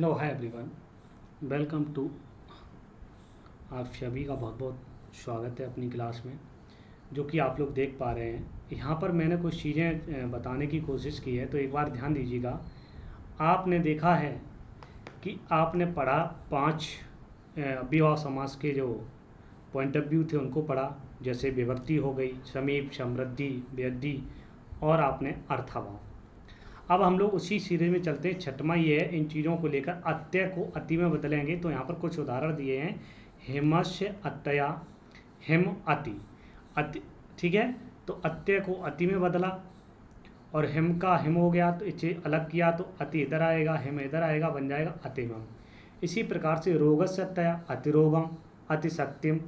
Hello hi everyone, welcome to. आप सभी का बहुत बहुत स्वागत है अपनी क्लास में। जो कि आप लोग देख पा रहे हैं, यहाँ पर मैंने कुछ चीज़ें बताने की कोशिश की है, तो एक बार ध्यान दीजिएगा। आपने देखा है कि आपने पढ़ा 5 विवाह समास के जो पॉइंट ऑफ व्यू थे उनको पढ़ा, जैसे विभक्ति हो गई, समीप, समृद्धि, व्यद्धि और आपने अर्थाभाव। अब हम लोग उसी सीरीज में चलते हैं। छठवां ये है, इन चीज़ों को लेकर अत्यय को अति में बदलेंगे। तो यहाँ पर कुछ उदाहरण दिए हैं। हिमस्य अत्यया, हिम अति, अति, ठीक है। तो अत्यय को अति में बदला और हिम का हिम हो गया, तो इसे अलग किया तो अति इधर आएगा, हिम इधर आएगा, बन जाएगा अतिमम। इसी प्रकार से रोगस्य अत्यया, अतिरोगम, अतिशक्तिम,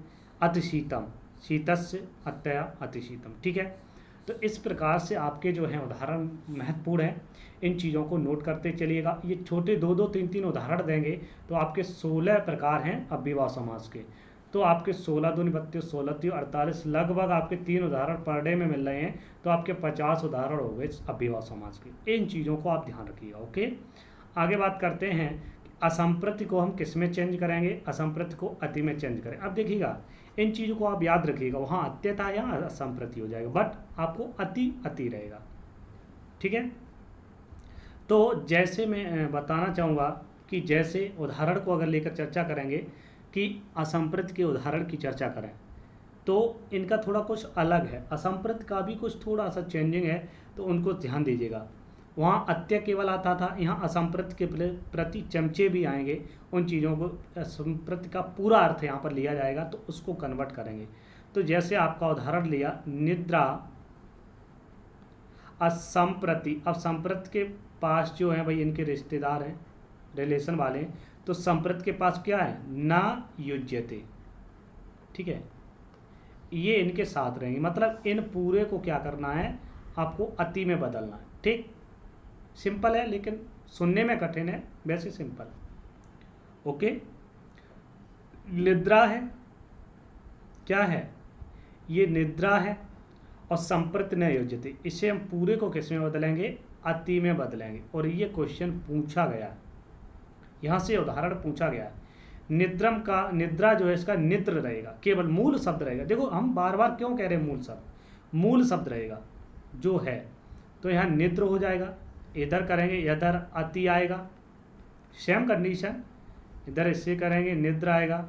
अतिशीतम, शीतस्य अत्यया, अतिशीतम, ठीक है। तो इस प्रकार से आपके जो हैं उदाहरण महत्वपूर्ण हैं। इन चीज़ों को नोट करते चलिएगा। ये छोटे 2-2, 3-3 उदाहरण देंगे तो आपके 16 प्रकार हैं अव्ययभाव समास के। तो आपके 16 दूनी 32, 16 तीन 48, लगभग आपके 3 उदाहरण पर डे में मिल रहे हैं। तो आपके 50 उदाहरण हो गए अव्ययभाव समास के। इन चीज़ों को आप ध्यान रखिएगा। ओके, आगे बात करते हैं। असंप्रति को हम किस में चेंज करेंगे? असंप्रति को अति में चेंज करें। अब देखिएगा, इन चीज़ों को आप याद रखिएगा। वहाँ अत्य था, यहाँ असंप्रति हो जाएगा, बट आपको अति अति रहेगा, ठीक है। तो जैसे मैं बताना चाहूँगा कि जैसे उदाहरण को अगर लेकर चर्चा करेंगे कि असंप्रति के उदाहरण की चर्चा करें, तो इनका थोड़ा कुछ अलग है। असंप्रति का भी कुछ थोड़ा सा चेंजिंग है, तो उनको ध्यान दीजिएगा। वहाँ अत्य केवल आता था, यहाँ असंप्रति के प्रति चमचे भी आएंगे। उन चीज़ों को असंप्रति का पूरा अर्थ यहाँ पर लिया जाएगा, तो उसको कन्वर्ट करेंगे। तो जैसे आपका उदाहरण लिया, निद्रा असंप्रति। अब संप्रति के पास जो है भाई, इनके रिश्तेदार हैं, रिलेशन वाले हैं, तो संप्रति के पास क्या है? ना युज्यते, ठीक है। ये इनके साथ रहेंगे, मतलब इन पूरे को क्या करना है? आपको अति में बदलना है, ठीक। सिंपल है, लेकिन सुनने में कठिन है, वैसे सिंपल। ओके, निद्रा है, क्या है? ये निद्रा है और संप्रति न योज्यते। इसे हम पूरे को किस में बदलेंगे? अति में बदलेंगे। और ये क्वेश्चन पूछा गया, यहाँ से उदाहरण पूछा गया। निद्रम का, निद्रा जो है इसका निद्र रहेगा, केवल मूल शब्द रहेगा। देखो हम बार बार क्यों कह रहे हैं मूल शब्द? मूल शब्द रहेगा जो है, तो यहाँ निद्र हो जाएगा। इधर करेंगे, इधर अति आएगा, सेम कंडीशन। इधर इससे करेंगे, निद्र आएगा।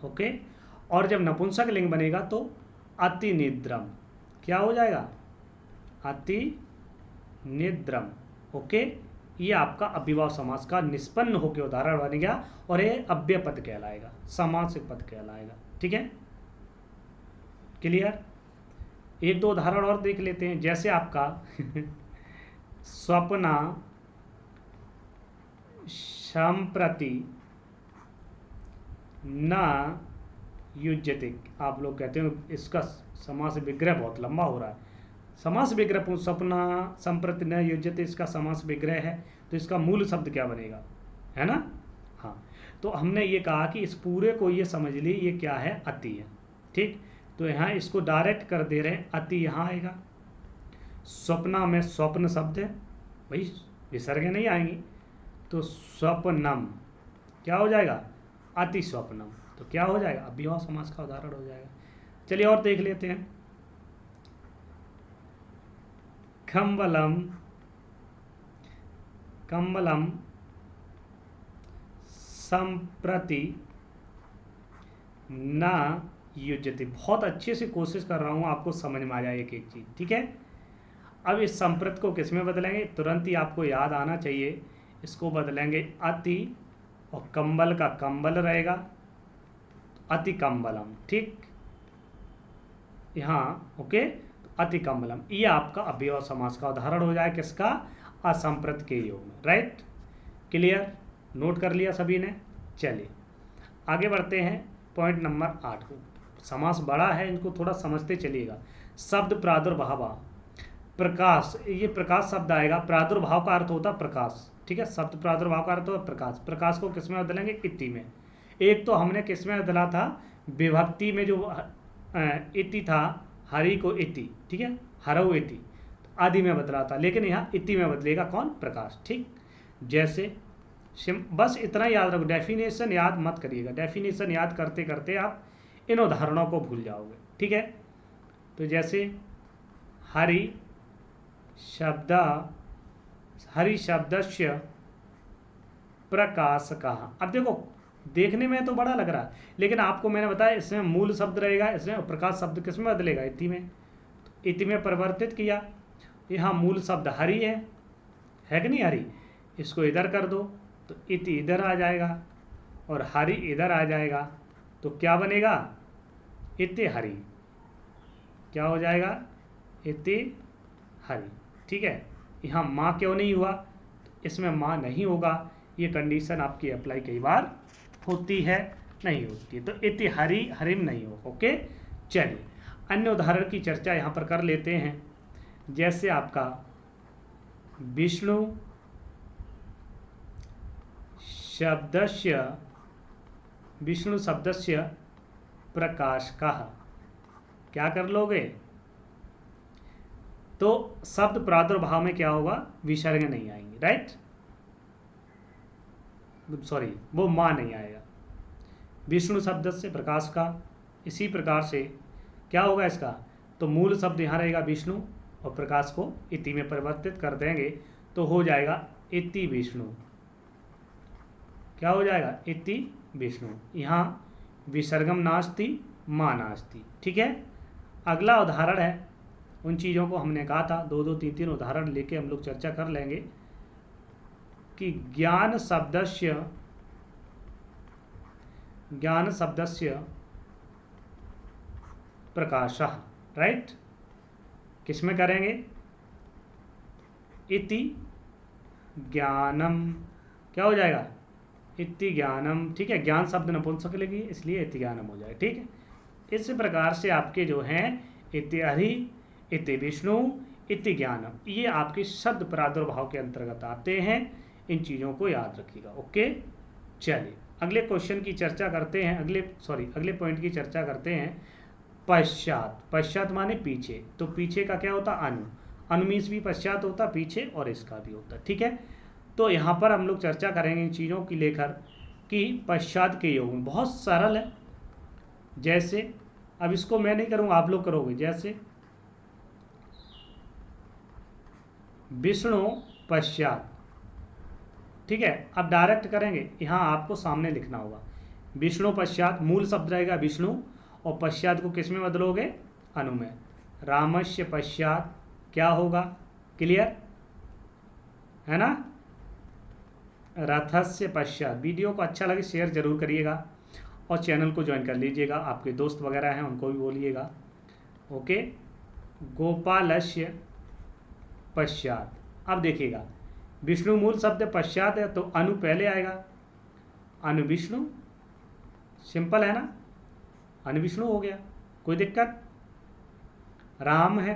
ओके, और जब नपुंसक लिंग बनेगा तो अति निद्रम, क्या हो जाएगा? अति निद्रम। ओके, ये आपका अव्ययभाव समास का निष्पन्न होकर उदाहरण बन गया, और ये अव्यय पद कहलाएगा, समासिक पद कहलाएगा, ठीक है। क्लियर? एक दो उदाहरण और देख लेते हैं। जैसे आपका स्वप्ना संप्रति न युज्यते। आप लोग कहते हैं इसका समास विग्रह बहुत लंबा हो रहा है। समास विग्रह, स्वप्ना संप्रति न युज्यते, इसका समास विग्रह है, तो इसका मूल शब्द क्या बनेगा? है ना? हाँ, तो हमने ये कहा कि इस पूरे को ये समझ ली, ये क्या है? अति है, ठीक। तो यहाँ इसको डायरेक्ट कर दे रहे हैं, अति यहाँ आएगा। स्वप्ना में स्वप्न शब्द है भाई, विसर्ग नहीं आएंगी, तो स्वप्नम क्या हो जाएगा? अति स्वप्नम। तो क्या हो जाएगा? अव्ययभाव समास का उदाहरण हो जाएगा। चलिए और देख लेते हैं। कंबलम, कंबलम संप्रति न युज्यते। बहुत अच्छे से कोशिश कर रहा हूँ आपको समझ में आ जाए एक एक चीज़, ठीक है। अब इस संप्रति को किस में बदलेंगे? तुरंत ही आपको याद आना चाहिए। इसको बदलेंगे अति, और कंबल का कंबल रहेगा, अति कंबलम, ठीक। यहाँ ओके, तो अति कंबलम, ये आपका अव्ययभाव समास का उदाहरण हो जाए। किसका? असंप्रति के योग में, राइट। क्लियर? नोट कर लिया सभी ने? चलिए आगे बढ़ते हैं पॉइंट नंबर 8 को। समास बड़ा है, इनको थोड़ा समझते चलिएगा। शब्द प्रादुर्भाव, प्रकाश, ये प्रकाश शब्द आएगा। प्रादुर्भाव का अर्थ होता है प्रकाश, ठीक है। शब्द प्रादुर्भाव का अर्थ होता है प्रकाश। प्रकाश को किस में बदलेंगे? इति में। एक तो हमने किस में बदला था? विभक्ति में जो इति था, हरि को इति, ठीक है, हरऊ इति, आदि में बदला था। लेकिन यहाँ इति में बदलेगा कौन? प्रकाश, ठीक। जैसे बस इतना याद रखो, डेफिनेशन याद मत करिएगा, डेफिनेशन याद करते करते आप इन उदाहरणों को भूल जाओगे, ठीक है। तो जैसे हरि शब्दस्य प्रकाशकः। अब देखो देखने में तो बड़ा लग रहा है, लेकिन आपको मैंने बताया इसमें मूल शब्द रहेगा, इसमें प्रकाश शब्द किस में बदलेगा, इति में। तो इति में परिवर्तित किया, यहाँ मूल शब्द हरि है कि नहीं हरि, इसको इधर कर दो तो इति इधर आ जाएगा और हरि इधर आ जाएगा, तो क्या बनेगा, इति हरि। क्या हो जाएगा, इति हरि, ठीक है। यहाँ माँ क्यों नहीं हुआ, इसमें माँ नहीं होगा, ये कंडीशन आपकी अप्लाई कई बार होती है, नहीं होती है, तो इति हरि हरिम नहीं हो। ओके, चलिए अन्य उदाहरण की चर्चा यहाँ पर कर लेते हैं। जैसे आपका विष्णु शब्दस्य प्रकाशकः, क्या कर लोगे, तो शब्द प्रादुर्भाव में क्या होगा, विसर्ग नहीं आएंगे, राइट, सॉरी वो माँ नहीं आएगा। विष्णु शब्द से प्रकाश का, इसी प्रकार से क्या होगा इसका, तो मूल शब्द यहाँ रहेगा विष्णु और प्रकाश को इति में परिवर्तित कर देंगे तो हो जाएगा इति विष्णु। क्या हो जाएगा, इति विष्णु। यहाँ विसर्गम नास्ति माँ नास्ति, ठीक है। अगला उदाहरण है, उन चीज़ों को हमने कहा था 2-2 3-3 उदाहरण लेके हम लोग चर्चा कर लेंगे कि ज्ञान शब्दस्य प्रकाशः, राइट, किसमें करेंगे, इति ज्ञानम, क्या हो जाएगा, इति ज्ञानम, ठीक है। ज्ञान शब्द नपुंसक लिखिए इसलिए इति ज्ञानम हो जाए, ठीक है। इस प्रकार से आपके जो हैं इति हरि, इति विष्णु, इति ज्ञानम, ये आपके शब्द प्रादुर्भाव के अंतर्गत आते हैं, इन चीज़ों को याद रखिएगा। ओके, चलिए अगले क्वेश्चन की चर्चा करते हैं, अगले पॉइंट की चर्चा करते हैं। पश्चात माने पीछे, तो पीछे का क्या होता, अनु मीन्स भी पश्चात होता पीछे और इसका भी होता, ठीक है। तो यहाँ पर हम लोग चर्चा करेंगे इन चीज़ों की लेकर कि पश्चात के योग में बहुत सरल है। जैसे अब इसको मैं नहीं करूँगा, आप लोग करोगे। जैसे विष्णु पश्चात, ठीक है। अब डायरेक्ट करेंगे, यहाँ आपको सामने लिखना होगा विष्णु पश्चात, मूल शब्द रहेगा विष्णु और पश्चात को किस में बदलोगे, अनु में। रामस्य पश्चात क्या होगा, क्लियर है ना। रथस्य पश्चात, वीडियो को अच्छा लगे शेयर जरूर करिएगा और चैनल को ज्वाइन कर लीजिएगा, आपके दोस्त वगैरह हैं उनको भी बोलिएगा। ओके, गोपालस्य पश्चात, अब देखिएगा विष्णु मूल शब्द पश्चात है तो अनु पहले आएगा, अनु विष्णु, सिंपल है ना, अनु विष्णु हो गया, कोई दिक्कत। राम है,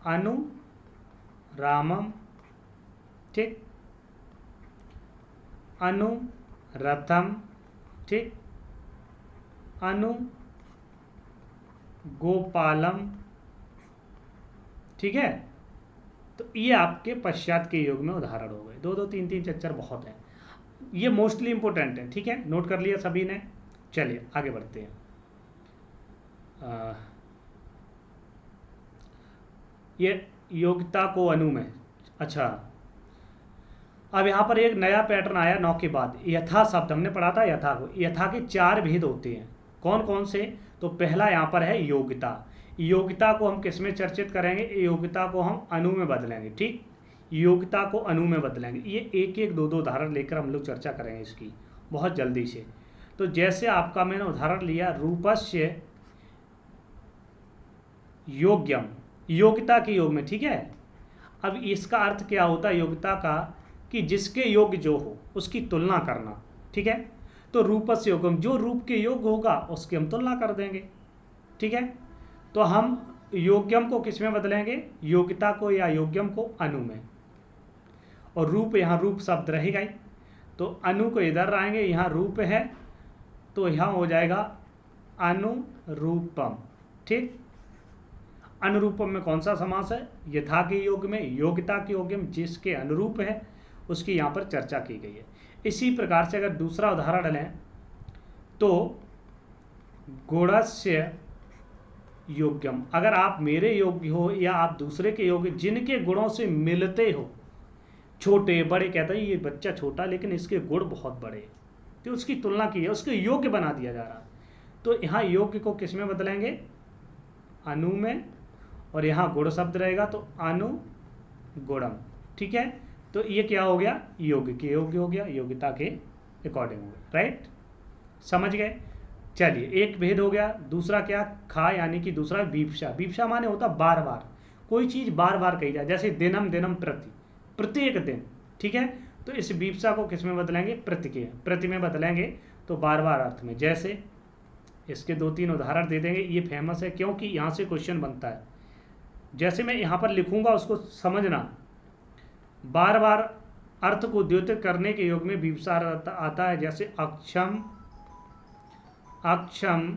अनु रामम, ठीक। अनु रथम, ठीक। अनु गोपालम, ठीक है। तो ये आपके पश्चात के योग में उदाहरण हो गए। 2-2 3-3 चच्चर बहुत है, ये मोस्टली इंपॉर्टेंट है, ठीक है। नोट कर लिया सभी ने, चलिए आगे बढ़ते हैं। ये योग्यता को अनु में, अच्छा अब यहाँ पर एक नया पैटर्न आया 9 के बाद, यथा शब्द हमने पढ़ा था। यथा को, यथा के 4 भेद होते हैं, कौन कौन से, तो पहला यहाँ पर है योग्यता। योग्यता को हम किस में चर्चित करेंगे, योग्यता को हम अनु में बदलेंगे, ठीक। योग्यता को अनु में बदलेंगे, ये 1-1 2-2 उदाहरण लेकर हम लोग चर्चा करेंगे इसकी बहुत जल्दी से। तो जैसे आपका मैंने उदाहरण लिया रूपस्य योग्यम, योग्यता के योग में, ठीक है। अब इसका अर्थ क्या होता है योग्यता का, कि जिसके योग्य जो हो उसकी तुलना करना, ठीक है। तो रूपस्य योग्यम, जो रूप के योग्य होगा उसकी हम तुलना कर देंगे, ठीक है। तो हम योग्यम को किस में बदलेंगे, योग्यता को या योग्यम को अनु में, और रूप यहाँ रूप शब्द रहेगा ही, तो अनु को इधर आएंगे, यहाँ रूप है तो यहाँ हो जाएगा अनुरूपम, ठीक। अनुरूपम में कौन सा समास है, यथा के योग में, योग्यता के योग में जिसके अनुरूप है उसकी यहाँ पर चर्चा की गई है। इसी प्रकार से अगर दूसरा उदाहरण लें तो गुणस्य योग्यम, अगर आप मेरे योग्य हो या आप दूसरे के योग्य, जिनके गुणों से मिलते हो, छोटे बड़े, कहता है ये बच्चा छोटा लेकिन इसके गुण बहुत बड़े, तो उसकी तुलना की है, उसके योग्य बना दिया जा रहा है। तो यहाँ योग्य को किस में बदलेंगे, अनु में, और यहाँ गुण शब्द रहेगा तो अनु गुणम। ठीक है, तो ये क्या हो गया, योग्य के योग्य हो गया, योग्यता के अकॉर्डिंग हो गया। राइट, समझ गए। चलिए, एक भेद हो गया। दूसरा क्या, खा यानी कि दूसरा बीपशा। बीपशा माने होता बार बार, कोई चीज़ बार बार कही जाए, जैसे दिनम दिनम प्रति, प्रत्येक दिन। ठीक है, तो इस बीपशा को किस में बदलेंगे, प्रति के, प्रति में बदलेंगे तो बार बार अर्थ में। जैसे इसके 2-3 उदाहरण दे देंगे, ये फेमस है क्योंकि यहाँ से क्वेश्चन बनता है। जैसे मैं यहाँ पर लिखूंगा उसको समझना, बार बार अर्थ को द्योतित करने के योग में विवसा आता है। जैसे अक्षम, अक्षम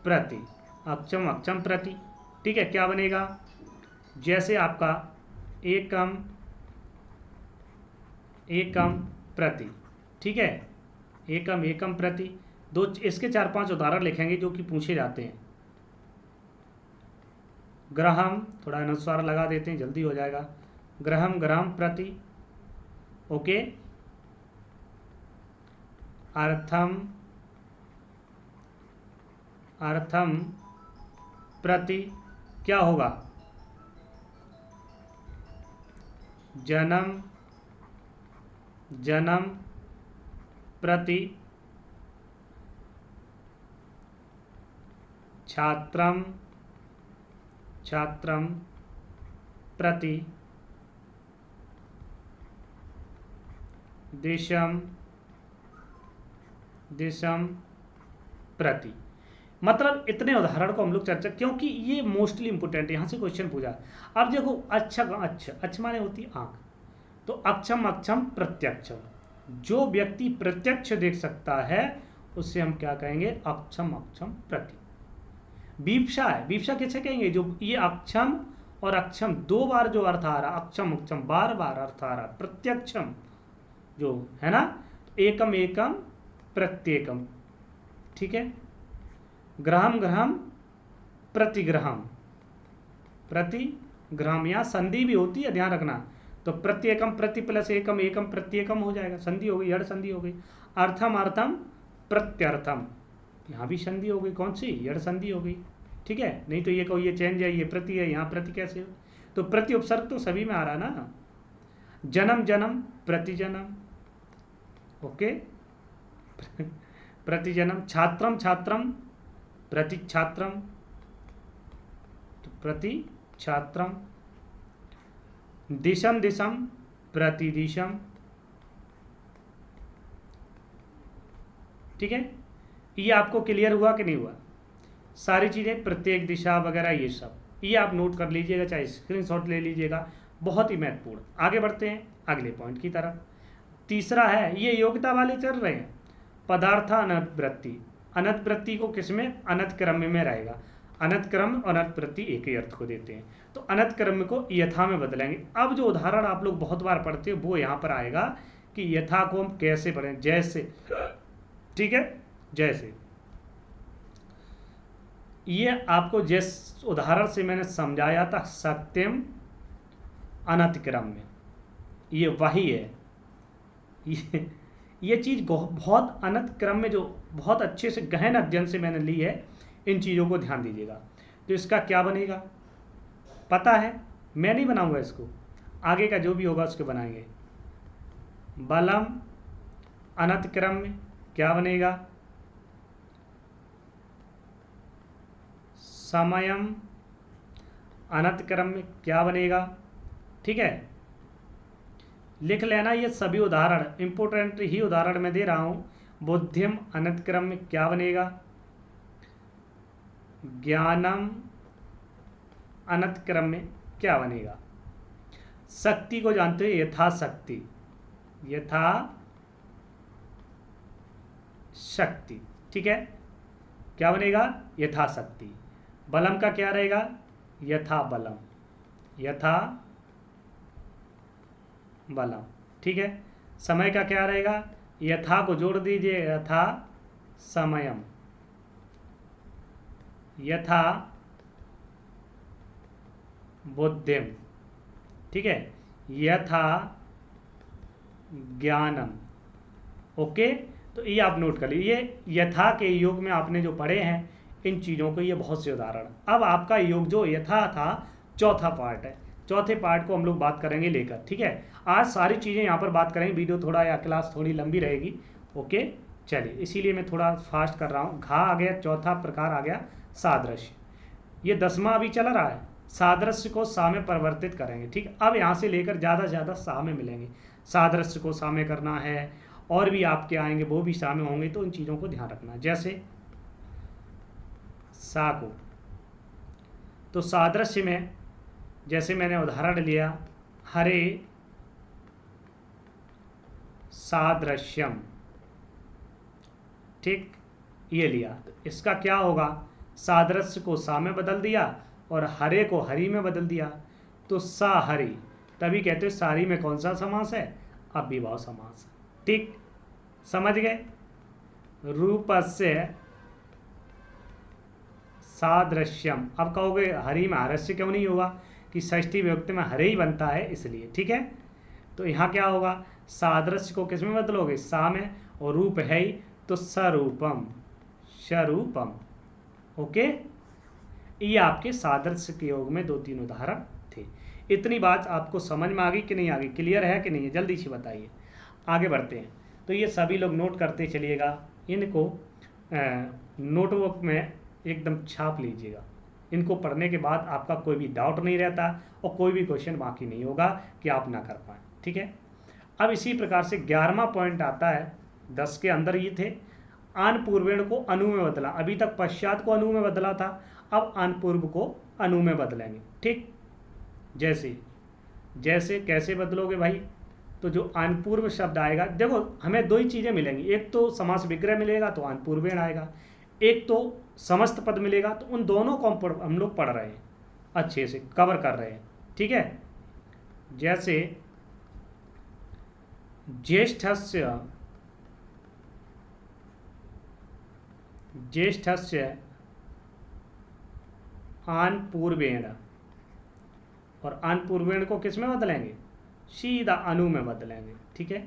प्रति, अक्षम अक्षम प्रति। ठीक है, क्या बनेगा, जैसे आपका एकम, एकम प्रति। ठीक है, एकम एकम प्रति। दो इसके 4-5 उदाहरण लिखेंगे जो कि पूछे जाते हैं। ग्रहम, थोड़ा अनुस्वार लगा देते हैं, जल्दी हो जाएगा। ग्रहम ग्रहम प्रति। ओके, अर्थम, अर्थम प्रति, क्या होगा, जन्म, जन्म प्रति। छात्रम, छात्रम प्रति। दिशम, दिशम प्रति। मतलब इतने उदाहरण को हम लोग चर्चा, क्योंकि ये मोस्टली इंपोर्टेंट है, यहाँ से क्वेश्चन पूछा। अब देखो, अच्छा अच्छा अच्छा माने होती है आंख, तो अक्षम अक्षम प्रत्यक्षम, जो व्यक्ति प्रत्यक्ष देख सकता है उससे हम क्या कहेंगे, अक्षम अक्षम प्रति। बीपशा है, बीपशा कैसे कहेंगे, जो ये अक्षम और अक्षम दो बार जो अर्थ आ रहा, अक्षम अक्षम बार बार अर्थ आ रहा, प्रत्यक्षम जो है ना, एकम एकम प्रत्येकम। ठीक है, ग्रहम ग्रहम प्रतिग्रहम, प्रतिग्रहम, यहाँ संधि भी होती है, ध्यान रखना। तो प्रत्येकम, प्रति प्लस एकम, एकम प्रत्येकम हो जाएगा, संधि हो गई, यड़ संधि हो गई। अर्थम, अर्थम प्रत्यर्थम, यहाँ भी संधि हो गई, कौन सी, यड़ संधि हो गई। ठीक है, नहीं तो ये कहो ये चेंज है, ये प्रति है, यहाँ प्रति कैसे हो, तो प्रति उपसर्ग तो सभी में आ रहा ना। जन्म जन्म प्रति जन्म, ओके प्रति जन्म। छात्रम, छात्रम प्रति छात्रम, तो प्रति छात्रम। दिशम, दिशम प्रति दिशम। ठीक है, ये आपको क्लियर हुआ कि नहीं हुआ, सारी चीज़ें, प्रत्येक दिशा वगैरह ये सब, ये आप नोट कर लीजिएगा, चाहे स्क्रीनशॉट ले लीजिएगा, बहुत ही महत्वपूर्ण। आगे बढ़ते हैं अगले पॉइंट की तरफ। तीसरा है, ये योग्यता वाले चल रहे हैं, पदार्थ अनंत वृत्ति। अनंत वृत्ति को किसमें, अनंत क्रम में रहेगा। अनंत क्रम और अनंत वृत्ति एक ही अर्थ को देते हैं, तो अनंत क्रम को यथा में बदलेंगे। अब जो उदाहरण आप लोग बहुत बार पढ़ते हो वो यहाँ पर आएगा कि यथा को हम कैसे पढ़ें, जैसे। ठीक है, जैसे ये आपको जिस उदाहरण से मैंने समझाया था, सत्यम अनंत क्रम में, ये वही है। ये चीज़ बहुत अनंत क्रम में, जो बहुत अच्छे से गहन अध्ययन से मैंने ली है, इन चीज़ों को ध्यान दीजिएगा। तो इसका क्या बनेगा पता है, मैं नहीं बनाऊंगा इसको, आगे का जो भी होगा उसके बनाएंगे। बलम अनंत क्रम में क्या बनेगा, समयम अनंत क्रम में क्या बनेगा। ठीक है, लिख लेना, ये सभी उदाहरण इंपोर्टेंट ही उदाहरण मैं दे रहा हूँ। बुद्धिम अनंत क्रम में क्या बनेगा, ज्ञानम अनंत क्रम में क्या बनेगा। शक्ति को जानते हो, यथाशक्ति, यथा शक्ति। ठीक है, क्या बनेगा, यथाशक्ति। बलम का क्या रहेगा, यथा बलम, यथा बलम। ठीक है, समय का क्या रहेगा, यथा को जोड़ दीजिए, यथा समयम, यथा बुद्धिम। ठीक है, यथा ज्ञानम। ओके, तो ये आप नोट कर लीजिए, यथा के योग में आपने जो पढ़े हैं इन चीज़ों को, ये बहुत से उदाहरण। अब आपका योग जो यथा था चौथा पार्ट है, चौथे पार्ट को हम लोग बात करेंगे लेकर। ठीक है, आज सारी चीज़ें यहाँ पर बात करेंगे, वीडियो थोड़ा या क्लास थोड़ी लंबी रहेगी। ओके, चलिए, इसीलिए मैं थोड़ा फास्ट कर रहा हूँ। घा आ गया, चौथा प्रकार आ गया सादृश्य, ये 10वां अभी चल रहा है। सादृश्य को सा में परिवर्तित करेंगे। ठीक, अब यहाँ से लेकर ज़्यादा से ज़्यादा सा में मिलेंगे। सादृश्य को सा में करना है, और भी आपके आएंगे वो भी सा में होंगे, तो उन चीज़ों को ध्यान रखना। जैसे सा को, तो सादृश्य में जैसे मैंने उदाहरण लिया, हरे सादृश्यम। ठीक, ये लिया, तो इसका क्या होगा, सादृश्य को सा में बदल दिया और हरे को हरी में बदल दिया, तो सा हरी। तभी कहते हैं सारी में कौन सा समास है, अव्ययभाव समास। ठीक, समझ गए। रूपस्य सादृश्यम। अब कहोगे हरी में हरस्य क्यों नहीं होगा, कि षष्ठी विभक्ति में हरे ही बनता है इसलिए। ठीक है, तो यहाँ क्या होगा, सादृश्य को किस में बदलोगे, सा में, और रूप है ही तो स्वरूपम, स्वरूपम। ओके, ये आपके सादृश्य के योग में 2-3 उदाहरण थे। इतनी बात आपको समझ में आ गई कि नहीं आ गई, क्लियर है कि नहीं है, जल्दी से बताइए। आगे बढ़ते हैं, तो ये सभी लोग नोट करते चलिएगा, इनको नोटबुक में एकदम छाप लीजिएगा। इनको पढ़ने के बाद आपका कोई भी डाउट नहीं रहता और कोई भी क्वेश्चन बाकी नहीं होगा कि आप ना कर पाएँ। ठीक है, अब इसी प्रकार से 11वां पॉइंट आता है, 10 के अंदर ये थे, आन पूर्वेण को अनु में बदला। अभी तक पश्चात को अनु में बदला था, अब आन पूर्व को अनु में बदलेंगे। ठीक, जैसे जैसे कैसे बदलोगे भाई, तो जो आन पूर्व शब्द आएगा, देखो हमें 2 ही चीज़ें मिलेंगी, एक तो समास विग्रह मिलेगा तो आन पूर्वेण आएगा, एक तो समस्त पद मिलेगा, तो उन दोनों को हम लोग पढ़ रहे हैं, अच्छे से कवर कर रहे हैं। ठीक है, जैसे ज्येष्ठस्य, ज्येष्ठस्य आन पूर्वेण, और आन पूर्वेण को किस में बदलेंगे, सीधा अनु में बदलेंगे। ठीक है,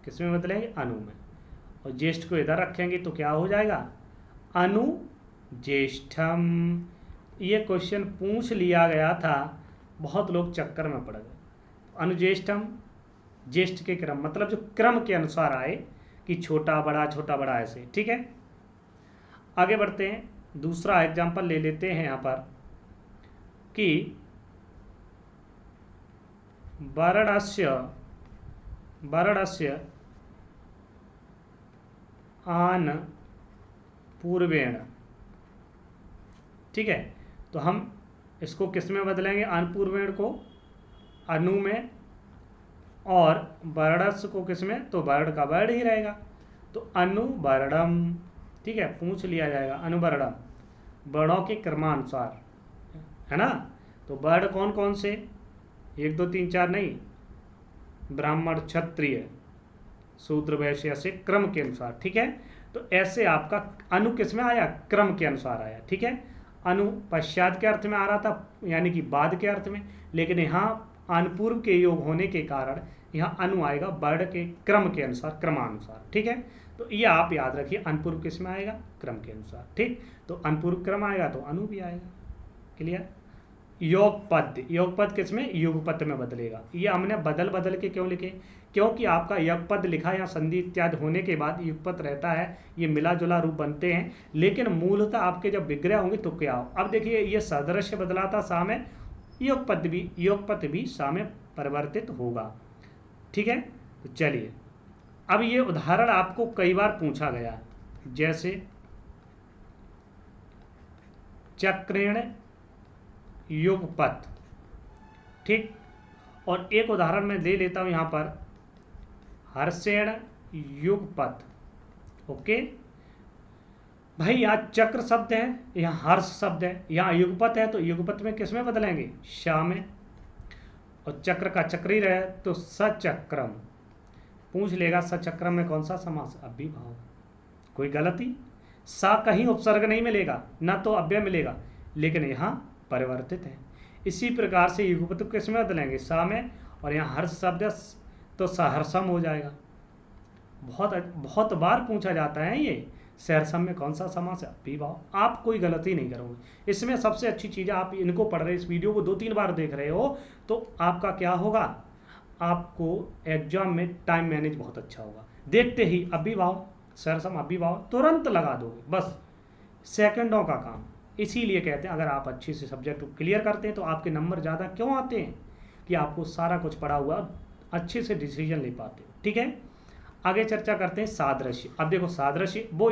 किस में बदलेंगे, अनु में, और ज्येष्ठ को इधर रखेंगे तो क्या हो जाएगा, अनु ज्येष्ठम। ये क्वेश्चन पूछ लिया गया था, बहुत लोग चक्कर में पड़ गए। अनुज्येष्ठम, ज्येष्ठ के क्रम, मतलब जो क्रम के अनुसार आए, कि छोटा बड़ा ऐसे। ठीक है, आगे बढ़ते हैं, दूसरा एग्जाम्पल ले लेते हैं यहाँ पर, कि वर्णस्य आन पूर्वेण। ठीक है, तो हम इसको किस में बदलेंगे, आन पूर्वेण को अनु में, और वर्णस्य को किस में, तो वर्ण का वर्ण ही रहेगा, तो अनुवर्णम। ठीक है, पूछ लिया जाएगा अनुवर्णम, वर्णों के क्रमानुसार, है ना। तो वर्ण कौन कौन से, 1 2 3 4 नहीं, ब्राह्मण क्षत्रिय शूद्र वैश्य, ऐसे क्रम के अनुसार। ठीक है, तो ऐसे आपका अनु किस में आया, क्रम के अनुसार आया। ठीक है, अनु पश्चात के अर्थ में आ रहा था, यानी कि बाद के अर्थ में, लेकिन यहाँ अनुपूर्व के योग होने के कारण यहाँ अनु आएगा वर्ण के क्रम के अनुसार, क्रमानुसार। ठीक है, तो ये आप याद रखिए, अनुपूर्व किस में आएगा, क्रम के अनुसार। ठीक, तो अनुपूर्व क्रम आएगा तो अनु भी आएगा। क्लियर। योगपद, योगपद किस में, युगपद में बदलेगा। ये हमने बदल के क्यों लिखे, क्योंकि आपका युगपद लिखा या संधि इत्यादि होने के बाद युगपद रहता है, ये मिला जुला रूप बनते हैं, लेकिन मूलतः आपके जब विग्रह होंगे तो क्या हो। अब देखिए, ये सदृश्य बदला था सा में, योगपद भी सा में परिवर्तित होगा। ठीक है, तो चलिए, अब ये उदाहरण आपको कई बार पूछा गया है, जैसे चक्रेण युगपथ। ठीक, और एक उदाहरण मैं ले लेता हूं यहाँ पर, हर्षेण युगपथ। ओके भाई, यहाँ चक्र शब्द है, यहाँ हर्ष शब्द है, यहाँ युगपथ है, तो युगपथ में किस में बदलेंगे, शा में, और चक्र का चक्री रहे तो सचक्रम। पूछ लेगा सचक्रम में कौन सा समास, अव्ययीभाव। कोई गलती, सा कहीं उपसर्ग नहीं मिलेगा, ना तो अव्यय मिलेगा, लेकिन यहाँ परिवर्तित है। इसी प्रकार से युगपत किस में बदलेंगे, सा में, और यहाँ हर्ष शब्द है तो सहर्षम हो जाएगा। बहुत बहुत बार पूछा जाता है ये, सहर्षम में कौन सा समास है, अव्ययीभाव। आप कोई गलती नहीं करोगे इसमें। सबसे अच्छी चीज़ है आप इनको पढ़ रहे, इस वीडियो को 2-3 बार देख रहे हो तो आपका क्या होगा, आपको एग्जाम में टाइम मैनेज बहुत अच्छा होगा। देखते ही अव्ययीभाव, सहर्षम, अव्ययीभाव तुरंत लगा दोगे, बस सेकंडों का काम। इसीलिए कहते हैं अगर आप अच्छे से सब्जेक्ट को क्लियर करते हैं तो आपके नंबर ज़्यादा क्यों आते हैं, कि आपको सारा कुछ पढ़ा हुआ, अच्छे से डिसीजन ले पाते हो। ठीक है, आगे चर्चा करते हैं सादृश्य। अब देखो सादृश्य वो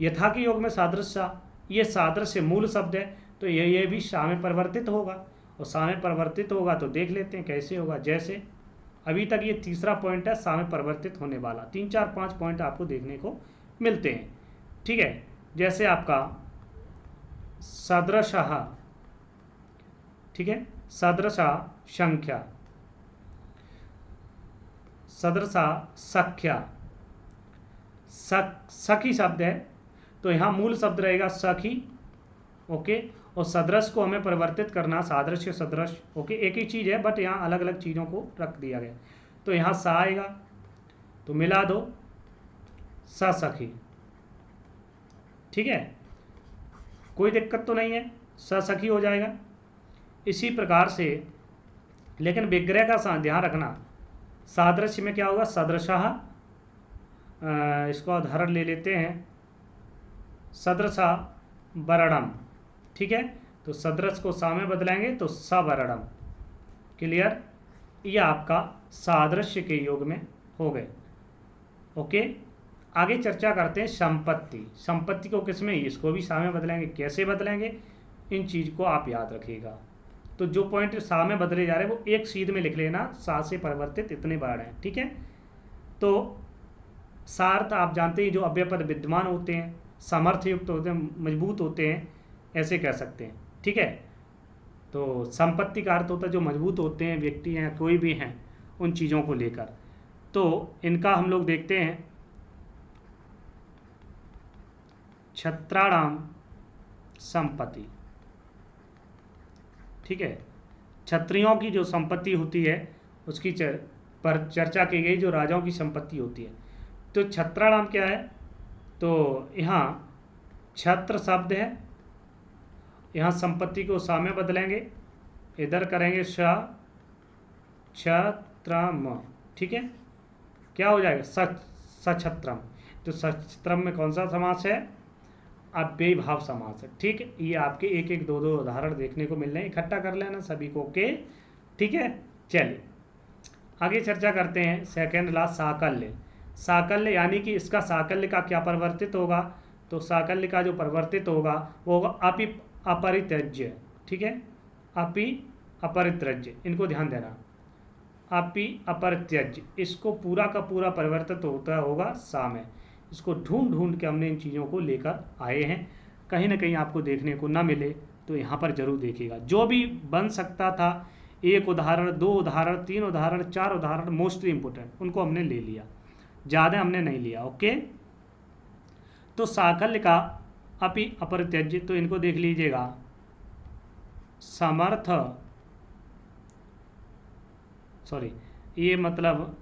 यथा के योग में सादृश्य, ये सादृश्य मूल शब्द है, तो ये भी सा में परिवर्तित होगा, और सा में परिवर्तित होगा तो देख लेते हैं कैसे होगा। जैसे अभी तक ये तीसरा पॉइंट है सा में परिवर्तित होने वाला, 3 4 5 पॉइंट आपको देखने को मिलते हैं। ठीक है, जैसे आपका सदृशः, ठीक है, सदृशः संख्या, सदृशा सख्या, सखी शब्द है तो यहाँ मूल शब्द रहेगा सखी। ओके, और सदृश को हमें परिवर्तित करना, सादृश्य सदृश। ओके, एक ही चीज़ है बट यहाँ अलग अलग चीज़ों को रख दिया गया। तो यहाँ सा आएगा तो मिला दो सखी। ठीक है, कोई दिक्कत तो नहीं है, सखी हो जाएगा। इसी प्रकार से, लेकिन विग्रह का ध्यान रखना, सादृश्य में क्या होगा, सदृशः, इसको उदाहरण ले लेते हैं, सदृशा वरणम। ठीक है, तो सदृश को सा में बदलेंगे तो सवरणम। क्लियर, ये आपका सादृश्य के योग में हो गए। ओके, आगे चर्चा करते हैं संपत्ति। संपत्ति को किस में, इसको भी सा में बदलेंगे। कैसे बदलेंगे, इन चीज़ को आप याद रखिएगा। तो जो पॉइंट सा में बदले जा रहे हैं वो एक सीध में लिख लेना, सा से परिवर्तित इतने बार हैं। ठीक है, तो सार्थ आप जानते हैं, जो अव्यय पद विद्यमान होते हैं, सामर्थ्य युक्त होते हैं, मजबूत होते हैं, ऐसे कह सकते हैं। ठीक है, तो संपत्ति का अर्थ होता है जो मजबूत होते हैं, व्यक्ति हैं, कोई भी हैं, उन चीज़ों को लेकर। तो इनका हम लोग देखते हैं, छत्राणाम संपत्ति। ठीक है, क्षत्रियों की जो संपत्ति होती है उसकी पर चर्चा की गई, जो राजाओं की संपत्ति होती है। तो छत्राणाम क्या है, तो यहाँ छत्र शब्द है, यहाँ संपत्ति को सा में बदलेंगे, इधर करेंगे श, छत्रम। ठीक है, क्या हो जाएगा, सछत्रम। तो सछत्रम में कौन सा समास है, अव्ययीभाव समास है। ठीक है, ये आपके एक एक दो दो उदाहरण देखने को मिल रहे हैं, इकट्ठा कर लेना सभी को। ओके, ठीक है, चलिए आगे चर्चा करते हैं। Second last, Shakalya. साकल्य यानी कि इसका साकल्य का क्या परिवर्तित होगा, तो साकल्य का जो परिवर्तित होगा वो होगा अपि अपरित्यज्य। ठीक है, अपि अपरित्यज्य, इनको ध्यान देना, अपि अपरित्यज्य, इसको पूरा का पूरा परिवर्तित होता होगा सा में। इसको ढूंढ ढूंढ के हमने इन चीज़ों को लेकर आए हैं, कहीं ना कहीं आपको देखने को ना मिले तो यहाँ पर जरूर देखिएगा। जो भी बन सकता था, 1 उदाहरण, 2 उदाहरण, 3 उदाहरण, 4 उदाहरण मोस्टली इंपोर्टेंट, उनको हमने ले लिया, ज़्यादा हमने नहीं लिया। ओके, तो साकल्य का अपि अपरित्यज्य, तो इनको देख लीजिएगा, समर्थ, सॉरी, ये मतलब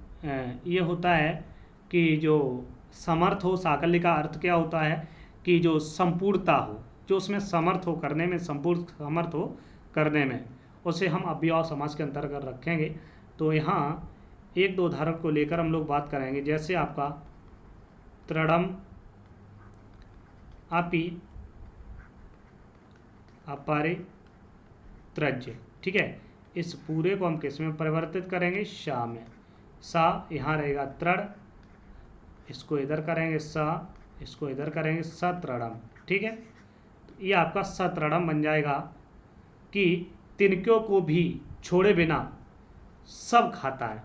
ये होता है कि जो समर्थ हो, साकल्य का अर्थ क्या होता है कि जो संपूर्णता हो, जो उसमें समर्थ हो करने में, संपूर्ण समर्थ हो करने में, उसे हम अव्ययीभाव समास के अंतर्गत रखेंगे। तो यहाँ 1-2 उदाहरण को लेकर हम लोग बात करेंगे। जैसे आपका त्रणम अपि अपरित्यज्य। ठीक है, इस पूरे को हम किस में परिवर्तित करेंगे, शा में। सा यहाँ रहेगा तृण, इसको इधर करेंगे सा, इसको इधर करेंगे सतृणम। ठीक है, तो ये आपका सतृणम बन जाएगा कि तिनकों को भी छोड़े बिना सब खाता है।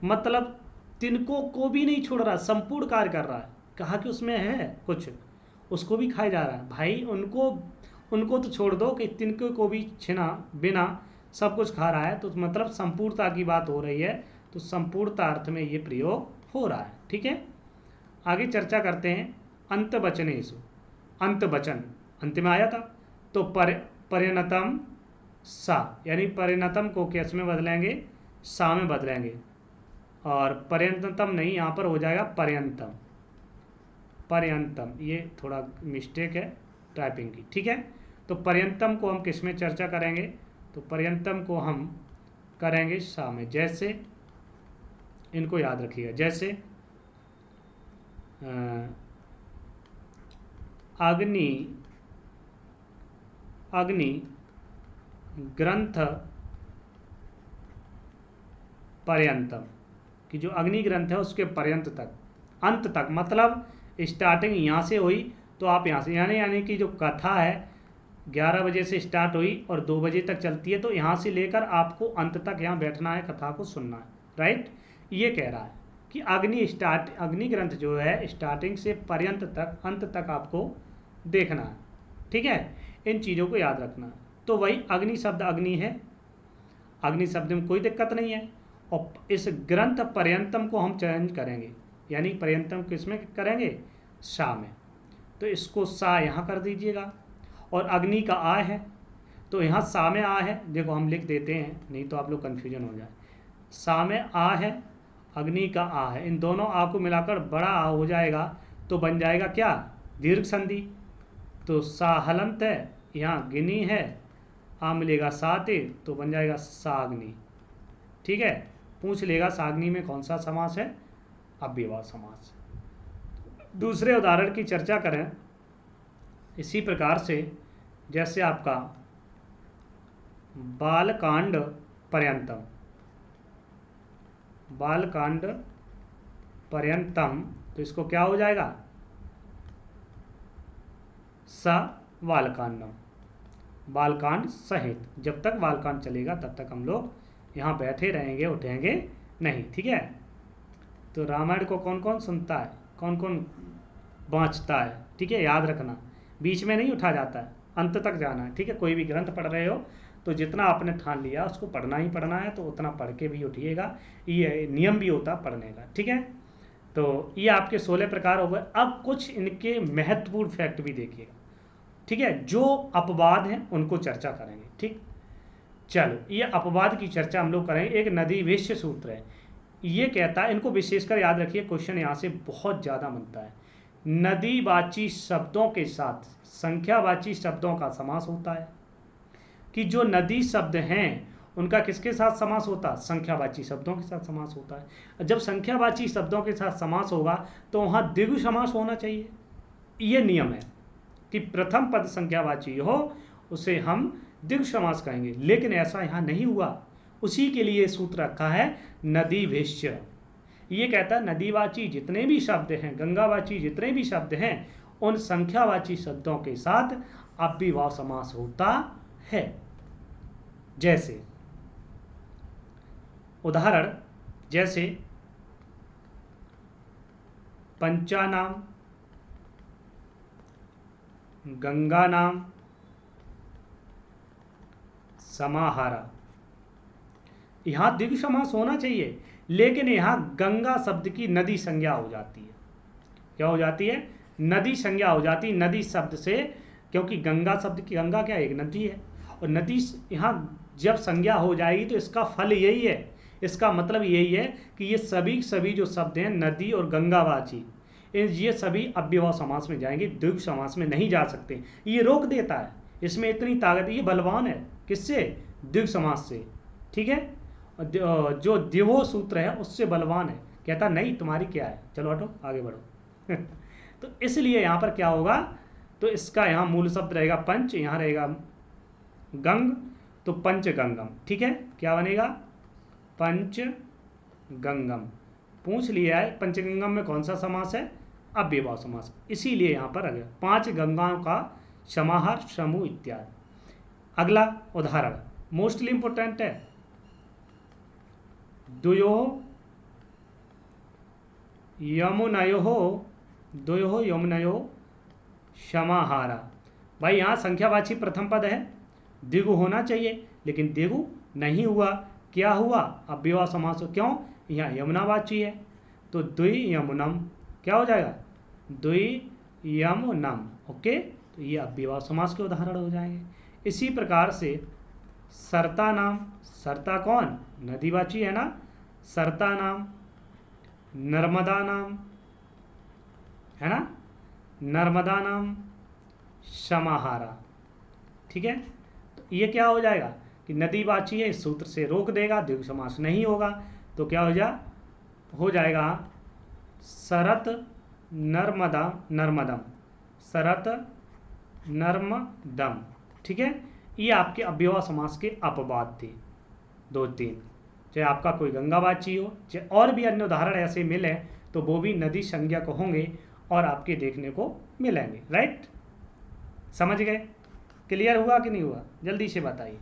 मतलब तिनकों को भी नहीं छोड़ रहा, संपूर्ण कार्य कर रहा है। कहा कि उसमें है कुछ, उसको भी खाया जा रहा है। भाई उनको तो छोड़ दो कि तिनकों को भी छीना बिना सब कुछ खा रहा है, तो मतलब संपूर्णता की बात हो रही है, तो संपूर्णता अर्थ में ये प्रयोग हो रहा है। ठीक है, आगे चर्चा करते हैं। अंत वचनेषु, अंत वचन अंत में आया था, तो परिणतम सा, यानी परिणतम को किस में बदलेंगे, सा में बदलेंगे, और पर्यंतम नहीं, यहाँ पर हो जाएगा पर्यंतम, पर्यंतम, ये थोड़ा मिस्टेक है टाइपिंग की। ठीक है, तो पर्यंतम को हम किस में चर्चा करेंगे, तो पर्यंतम को हम करेंगे सा में। जैसे, इनको याद रखिएगा, जैसे अग्नि, अग्नि ग्रंथ पर्यंतम, कि जो अग्नि ग्रंथ है उसके पर्यंत तक, अंत तक, मतलब स्टार्टिंग यहाँ से हुई तो आप यहाँ से, यानी कि जो कथा है 11 बजे से स्टार्ट हुई और 2 बजे तक चलती है, तो यहाँ से लेकर आपको अंत तक यहाँ बैठना है, कथा को सुनना है। राइट, ये कह रहा है कि अग्नि ग्रंथ जो है स्टार्टिंग से पर्यंत तक, अंत तक आपको देखना है। ठीक है, इन चीज़ों को याद रखना है। तो वही अग्नि शब्द अग्नि है, अग्नि शब्द में कोई दिक्कत नहीं है, और इस ग्रंथ पर्यंतम को हम चेंज करेंगे, यानी पर्यंतम किसमें करेंगे, सा में, तो इसको सा यहाँ कर दीजिएगा। और अग्नि का आ है, तो यहाँ सा में आ है, देखो हम लिख देते हैं, नहीं तो आप लोग कन्फ्यूजन हो जाए। सा में आ है, अग्नि का आ है, इन दोनों आ को मिलाकर बड़ा आ हो जाएगा, तो बन जाएगा क्या, दीर्घ संधि। तो सा हलंत है, यहाँ गिनी है, आ मिलेगा साते, तो बन जाएगा साग्नि। ठीक है, पूछ लेगा साग्नि में कौन सा समास है, अव्ययभाव समास। दूसरे उदाहरण की चर्चा करें इसी प्रकार से, जैसे आपका बालकांड पर्यंतम, बालकांड पर्यंतम, तो इसको क्या हो जाएगा, स बालकांडम, बालकांड सहित। जब तक बालकांड चलेगा तब तक हम लोग यहाँ बैठे रहेंगे, उठेंगे नहीं। ठीक है, तो रामायण को कौन कौन सुनता है, कौन कौन बाँचता है, ठीक है, याद रखना, बीच में नहीं उठा जाता है, अंत तक जाना है। ठीक है, कोई भी ग्रंथ पढ़ रहे हो तो जितना आपने ठान लिया उसको पढ़ना ही पढ़ना है, तो उतना पढ़ के भी उठिएगा, ये नियम भी होता पढ़ने का। ठीक है, तो ये आपके 16 प्रकार हो गए। अब कुछ इनके महत्वपूर्ण फैक्ट भी देखिएगा। ठीक है, जो अपवाद हैं उनको चर्चा करेंगे। ठीक, चलो, ये अपवाद की चर्चा हम लोग करेंगे। एक नदीवेश्य सूत्र है, ये कहता है, इनको विशेषकर याद रखिए, क्वेश्चन यहाँ से बहुत ज़्यादा बनता है। नदीवाची शब्दों के साथ संख्यावाची शब्दों का समास होता है, कि जो नदी शब्द हैं उनका किसके साथ समास होता है, संख्यावाची शब्दों के साथ समास होता है। जब संख्यावाची शब्दों के साथ समास होगा तो वहाँ द्विगु समास होना चाहिए। ये नियम है कि प्रथम पद संख्यावाची हो उसे हम द्विगु समास कहेंगे, लेकिन ऐसा यहाँ नहीं हुआ। उसी के लिए सूत्र रखा है नदीवेश्य। ये कहता है नदीवाची जितने भी शब्द हैं, गंगावाची जितने भी शब्द हैं, उन संख्यावाची शब्दों के साथ अव्ययभाव समास होता है। जैसे उदाहरण, जैसे पंचा नाम, गंगा नाम, समाहारा, यहाँ द्विगु समास होना चाहिए, लेकिन यहाँ गंगा शब्द की नदी संज्ञा हो जाती है। क्या हो जाती है, नदी संज्ञा हो जाती है नदी शब्द से, क्योंकि गंगा शब्द की, गंगा क्या एक नदी है, और नदी यहाँ जब संज्ञा हो जाएगी तो इसका फल यही है, इसका मतलब यही है कि ये सभी जो शब्द हैं नदी और गंगावाची, ये सभी अव्ययभाव समास में जाएंगे, द्विगु समास में नहीं जा सकते। ये रोक देता है, इसमें इतनी ताकत, ये बलवान है, किससे, द्विगु समास से। ठीक है, जो द्विगु सूत्र है उससे बलवान है, कहता नहीं तुम्हारी क्या है, चलो हटो आगे बढ़ो। तो इसलिए यहाँ पर क्या होगा, तो इसका यहाँ मूल शब्द रहेगा पंच, यहाँ रहेगा गंग, तो पंचगंगम। ठीक है, क्या बनेगा, पंचगंगम। पूछ लिया है पंचगंगम में कौन सा समास है, अव्ययभाव समास, इसीलिए यहाँ पर आ गया 5 गंगाओं का समाहार, समूह इत्यादि। अगला उदाहरण मोस्टली इंपोर्टेंट है, द्वयोः यमुनयोः समाहारा। भाई यहाँ संख्यावाची प्रथम पद है, द्विगु होना चाहिए, लेकिन द्विगु नहीं हुआ, क्या हुआ, अव्ययभाव समास हो। क्यों, यहाँ यमुनावाची है तो द्वियमुनम क्या हो जाएगा, द्वियमुनम। ओके, तो ये अव्ययभाव समास के उदाहरण हो जाएंगे। इसी प्रकार से सरता नाम, सरता कौन, नदीवाची है ना, सरता नाम, नर्मदा नाम है ना, नर्मदा नाम, समाहारा। ठीक है, तो ये क्या हो जाएगा कि नदीवाची है, इस सूत्र से रोक देगा, द्विगु समास नहीं होगा, तो क्या हो जाएगा सरत नर्मदा नर्मदम, सरत नर्मदम। ठीक है, ये आपके अव्ययभाव समास के अपवाद थे 2-3। चाहे आपका कोई गंगावाची हो, चाहे और भी अन्य उदाहरण ऐसे मिले तो वो भी नदी संज्ञा को होंगे और आपके देखने को मिलेंगे। राइट, समझ गए, क्लियर हुआ कि नहीं हुआ, जल्दी से बताइए।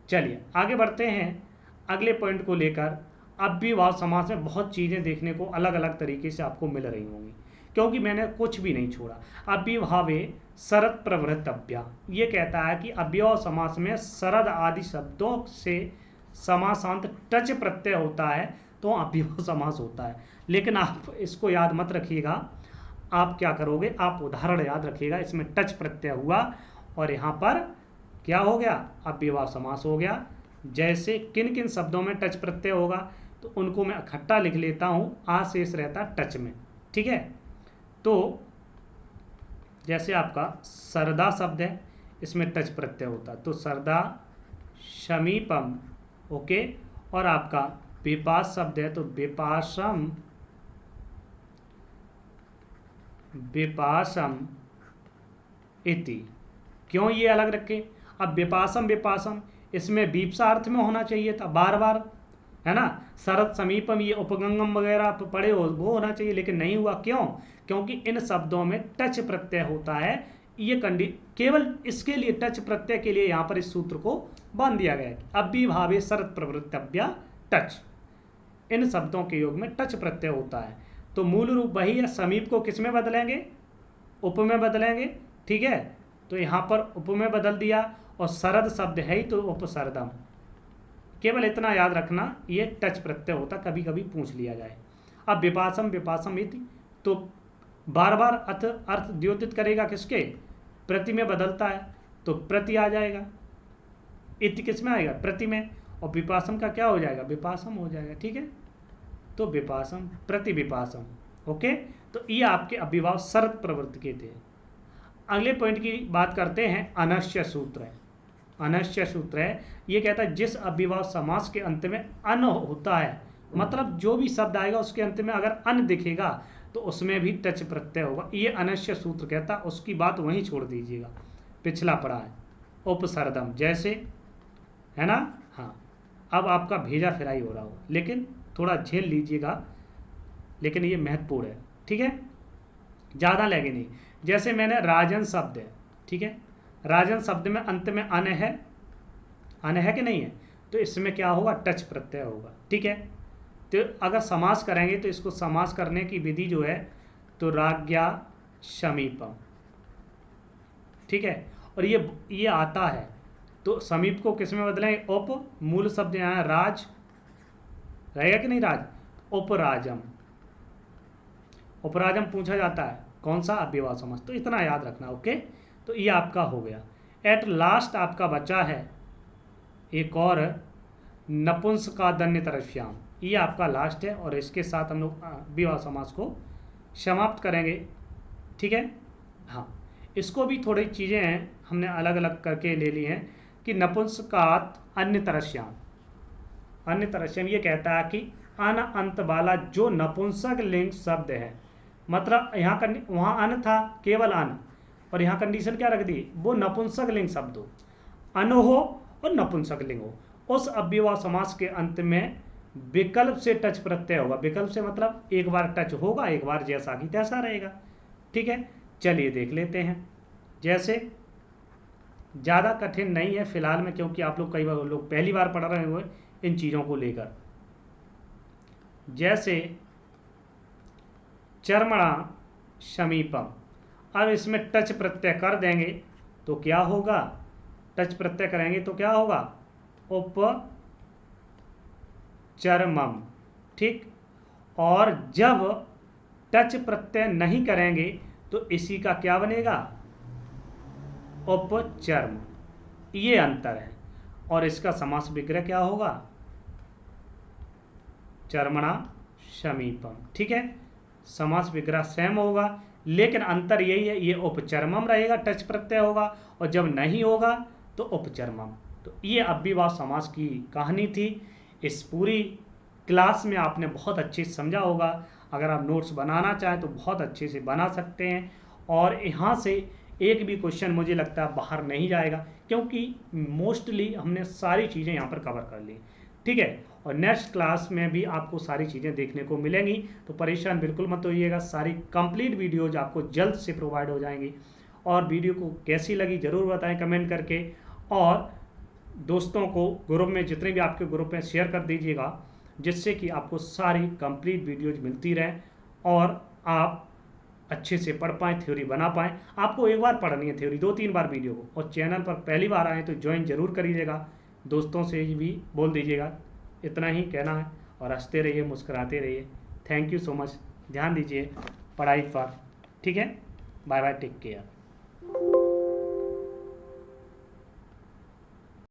चलिए आगे बढ़ते हैं अगले पॉइंट को लेकर। अव्ययभाव समास में बहुत चीज़ें देखने को अलग अलग तरीके से आपको मिल रही होंगी, क्योंकि मैंने कुछ भी नहीं छोड़ा। अव्ययभावे शरद प्रवृत्तव्या, ये कहता है कि अव्ययभाव समास में शरद आदि शब्दों से समासांत टच प्रत्यय होता है तो अव्ययभाव समास होता है। लेकिन आप इसको याद मत रखिएगा, आप क्या करोगे, आप उदाहरण याद रखिएगा, इसमें टच प्रत्यय हुआ और यहाँ पर क्या हो गया, अव्ययभाव समास हो गया। जैसे किन किन शब्दों में टच प्रत्यय होगा तो उनको मैं इकट्ठा लिख लेता हूँ, आ शेष रहता टच में। ठीक है, तो जैसे आपका सरदा शब्द है, इसमें टच प्रत्यय होता है तो सरदा समीपम। ओके, और आपका विपास शब्द है तो विपासम, विपासम इति। क्यों ये अलग रखे, अब विपासम विपासम इसमें वीपसा अर्थ में होना चाहिए था बार बार, है ना। शरद समीपम ये उपगंगम वगैरह आप पढ़े हो वो होना चाहिए, लेकिन नहीं हुआ। क्यों, क्योंकि इन शब्दों में टच प्रत्यय होता है। ये केवल इसके लिए, टच प्रत्यय के लिए यहाँ पर इस सूत्र को बांध दिया गया है। अव्ययभावे शरद प्रवृत्तव्या टच, इन शब्दों के योग में टच प्रत्यय होता है तो मूल रूप वही है। समीप को किस में बदलेंगे, उप में बदलेंगे। ठीक है, तो यहाँ पर उप में बदल दिया और शरद शब्द है ही तो उपसरदम। केवल इतना याद रखना, ये टच प्रत्यय होता, कभी कभी पूछ लिया जाए। अब विपासम विपासम इति, तो बार बार अर्थ द्योतित करेगा किसके, प्रति में बदलता है तो प्रति आ जाएगा, इति किस में आएगा, प्रति में, और विपासम का क्या हो जाएगा, विपासम हो जाएगा। ठीक है, तो विपासम प्रति विपासम। ओके, तो ये आपके अव्ययभाव शरद प्रवृत्ति के थे। अगले पॉइंट की बात करते हैं, अनश्य सूत्र है। अनश्य सूत्र है, ये कहता है जिस अव्ययभाव समास के अंत में अन होता है, मतलब जो भी शब्द आएगा उसके अंत में अगर अन दिखेगा तो उसमें भी टच प्रत्यय होगा, ये अनश्य सूत्र कहता है। उसकी बात वहीं छोड़ दीजिएगा, पिछला पड़ा है उपसर्दम जैसे, है ना। हाँ, अब आपका भेजा फिराई हो रहा होगा, लेकिन थोड़ा झेल लीजिएगा, लेकिन ये महत्वपूर्ण है। ठीक है, ज़्यादा लगे नहीं। जैसे मैंने राजन शब्द है, ठीक है, राजन शब्द में अंत में अन है, अन है कि नहीं है, तो इसमें क्या होगा, टच प्रत्यय होगा। ठीक है, तो अगर समास करेंगे तो इसको समास करने की विधि जो है तो राज्ञा समीपम। ठीक है, और ये आता है तो समीप को किस में बदलेंगे, उप, मूल शब्द यहाँ राज रहेगा कि नहीं, राज, उपराजम। उपराजम पूछा जाता है कौन सा, अव्ययभाव समास, तो इतना याद रखना। ओके, तो ये आपका हो गया। एट लास्ट आपका बचा है एक और, नपुंसकादन्यतरस्याम, ये आपका लास्ट है और इसके साथ हम लोग अव्ययभाव समास को समाप्त करेंगे। ठीक है, हाँ, इसको भी थोड़ी चीज़ें हैं हमने अलग अलग करके ले ली हैं कि नपुंसकात अन्यतरस्याम, अन्यतरस्याम ये कहता है कि अन अंत वाला जो नपुंसक लिंग शब्द है, मतलब यहाँ वहाँ अन था, केवल अन, और यहाँ कंडीशन क्या रख दी, वो नपुंसक लिंग शब्द हो, अन हो और नपुंसक लिंग हो, उस अव्ययभाव समास के अंत में विकल्प से टच प्रत्यय होगा। विकल्प से मतलब एक बार टच होगा, एक बार जैसा कि तैसा रहेगा। ठीक है, चलिए देख लेते हैं। जैसे ज़्यादा कठिन नहीं है फिलहाल में, क्योंकि आप लोग कई बार लोग पहली बार पढ़ रहे हुए इन चीज़ों को लेकर। जैसे चर्मणा समीपम, अब इसमें टच प्रत्यय कर देंगे तो क्या होगा, टच प्रत्यय करेंगे तो क्या होगा, उप उपचर्मम, ठीक। और जब टच प्रत्यय नहीं करेंगे तो इसी का क्या बनेगा, उपचर्म। ये अंतर है। और इसका समास विग्रह क्या होगा, चर्मणा समीपम, ठीक है। समास विग्रह सेम होगा, लेकिन अंतर यही है, ये उपचर्मम रहेगा, टच प्रत्यय होगा, और जब नहीं होगा तो उपचर्मम। तो ये अव्ययभाव समास की कहानी थी। इस पूरी क्लास में आपने बहुत अच्छे से समझा होगा। अगर आप नोट्स बनाना चाहें तो बहुत अच्छे से बना सकते हैं। और यहाँ से एक भी क्वेश्चन मुझे लगता है बाहर नहीं जाएगा, क्योंकि मोस्टली हमने सारी चीज़ें यहाँ पर कवर कर ली, ठीक है। और नेक्स्ट क्लास में भी आपको सारी चीज़ें देखने को मिलेंगी, तो परेशान बिल्कुल मत होइएगा। सारी कंप्लीट वीडियोज आपको जल्द से प्रोवाइड हो जाएंगी। और वीडियो को कैसी लगी ज़रूर बताएं कमेंट करके, और दोस्तों को ग्रुप में, जितने भी आपके ग्रुप में, शेयर कर दीजिएगा, जिससे कि आपको सारी कंप्लीट वीडियोज मिलती रहें और आप अच्छे से पढ़ पाएँ, थ्योरी बना पाएँ। आपको एक बार पढ़नी है थ्योरी, 2-3 बार वीडियो को। और चैनल पर पहली बार आए तो ज्वाइन जरूर करिएगा, दोस्तों से भी बोल दीजिएगा। इतना ही कहना है, और हंसते रहिए, मुस्कुराते रहिए। Thank you so much. ध्यान दीजिए पढ़ाई पर, ठीक है। Bye bye, take care.